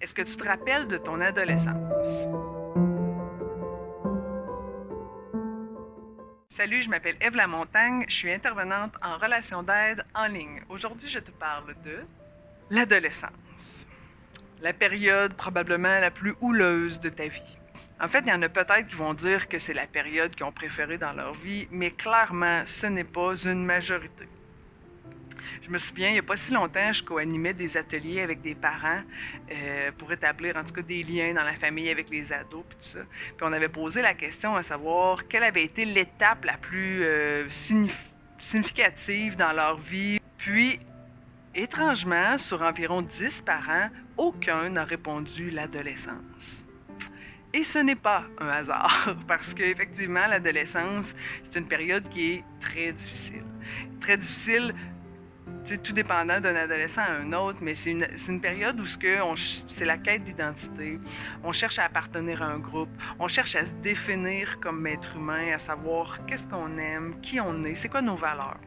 Est-ce que tu te rappelles de ton adolescence? Salut, je m'appelle Ève Lamontagne, je suis intervenante en relation d'aide en ligne. Aujourd'hui, je te parle de l'adolescence, la période probablement la plus houleuse de ta vie. En fait, il y en a peut-être qui vont dire que c'est la période qu'ils ont préférée dans leur vie, mais clairement, ce n'est pas une majorité. Je me souviens, il n'y a pas si longtemps, je co-animais des ateliers avec des parents pour établir en tout cas des liens dans la famille avec les ados puis tout ça. Puis on avait posé la question à savoir quelle avait été l'étape la plus significative dans leur vie. Puis, étrangement, sur environ 10 parents, aucun n'a répondu l'adolescence. Et ce n'est pas un hasard, parce qu'effectivement, l'adolescence, c'est une période qui est très difficile. Très difficile tout dépendant d'un adolescent à un autre, mais c'est une période où c'est la quête d'identité. On cherche à appartenir à un groupe. On cherche à se définir comme être humain, à savoir qu'est-ce qu'on aime, qui on est, c'est quoi nos valeurs.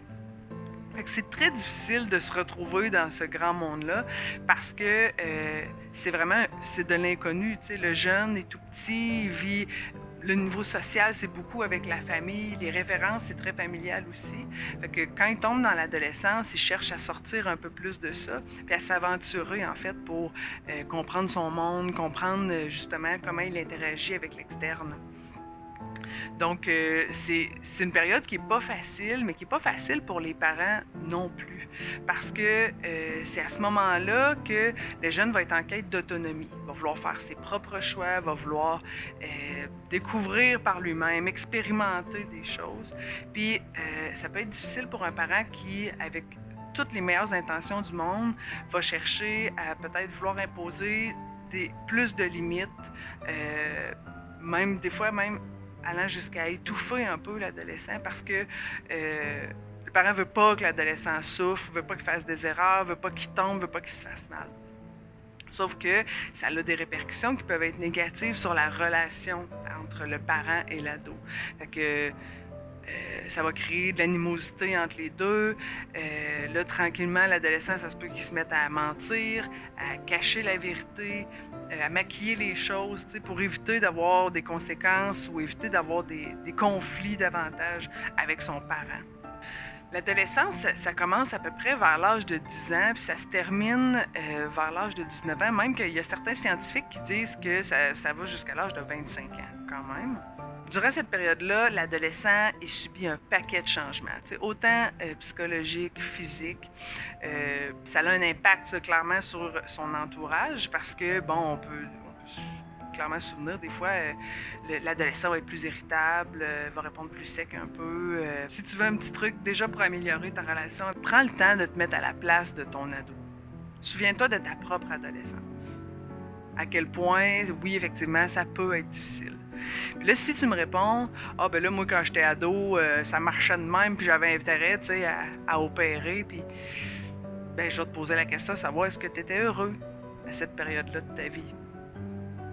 Fait que c'est très difficile de se retrouver dans ce grand monde-là parce que c'est de l'inconnu. Le jeune est tout petit, il vit. Le niveau social, c'est beaucoup avec la famille. Les références, c'est très familial aussi. Fait que quand il tombe dans l'adolescence, il cherche à sortir un peu plus de ça, puis à s'aventurer, en fait, pour comprendre son monde, comprendre justement comment il interagit avec l'externe. Donc, c'est une période qui n'est pas facile, mais qui n'est pas facile pour les parents non plus. Parce que c'est à ce moment-là que le jeune va être en quête d'autonomie. Il va vouloir faire ses propres choix, va vouloir découvrir par lui-même, expérimenter des choses. Puis, ça peut être difficile pour un parent qui, avec toutes les meilleures intentions du monde, va chercher à peut-être vouloir imposer plus de limites, même des fois, même allant jusqu'à étouffer un peu l'adolescent parce que le parent veut pas que l'adolescent souffre, veut pas qu'il fasse des erreurs, veut pas qu'il tombe, veut pas qu'il se fasse mal. Sauf que ça a des répercussions qui peuvent être négatives sur la relation entre le parent et l'ado. Fait que ça va créer de l'animosité entre les deux. Là, tranquillement, l'adolescent, ça se peut qu'il se mette à mentir, à cacher la vérité, à maquiller les choses, pour éviter d'avoir des conséquences ou éviter d'avoir des conflits davantage avec son parent. L'adolescence, ça commence à peu près vers l'âge de 10 ans, puis ça se termine vers l'âge de 19 ans, même qu'il y a certains scientifiques qui disent que ça va jusqu'à l'âge de 25 ans, quand même. Durant cette période-là, l'adolescent subit un paquet de changements, autant psychologiques, physiques. Ça a un impact clairement sur son entourage parce que, bon, on peut clairement se souvenir, des fois, l'adolescent va être plus irritable, va répondre plus sec un peu. Si tu veux un petit truc déjà pour améliorer ta relation, prends le temps de te mettre à la place de ton ado. Souviens-toi de ta propre adolescence. À quel point, oui, effectivement, ça peut être difficile. Puis là, si tu me réponds, ah ben là, moi, quand j'étais ado, ça marchait de même, puis j'avais intérêt, tu sais, à opérer, puis ben, je vais te poser la question, savoir est-ce que tu étais heureux à cette période-là de ta vie.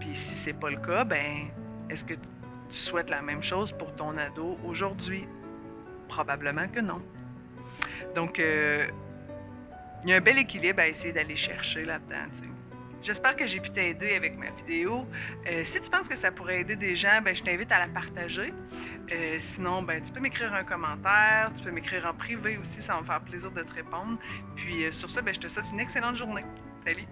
Puis si c'est pas le cas, ben, est-ce que tu souhaites la même chose pour ton ado aujourd'hui? Probablement que non. Donc, il y a un bel équilibre à essayer d'aller chercher là-dedans, tu sais. J'espère que j'ai pu t'aider avec ma vidéo. Si tu penses que ça pourrait aider des gens, ben, je t'invite à la partager. Sinon, ben, tu peux m'écrire un commentaire, tu peux m'écrire en privé aussi, ça va me faire plaisir de te répondre. Puis sur ça, ben, je te souhaite une excellente journée. Salut!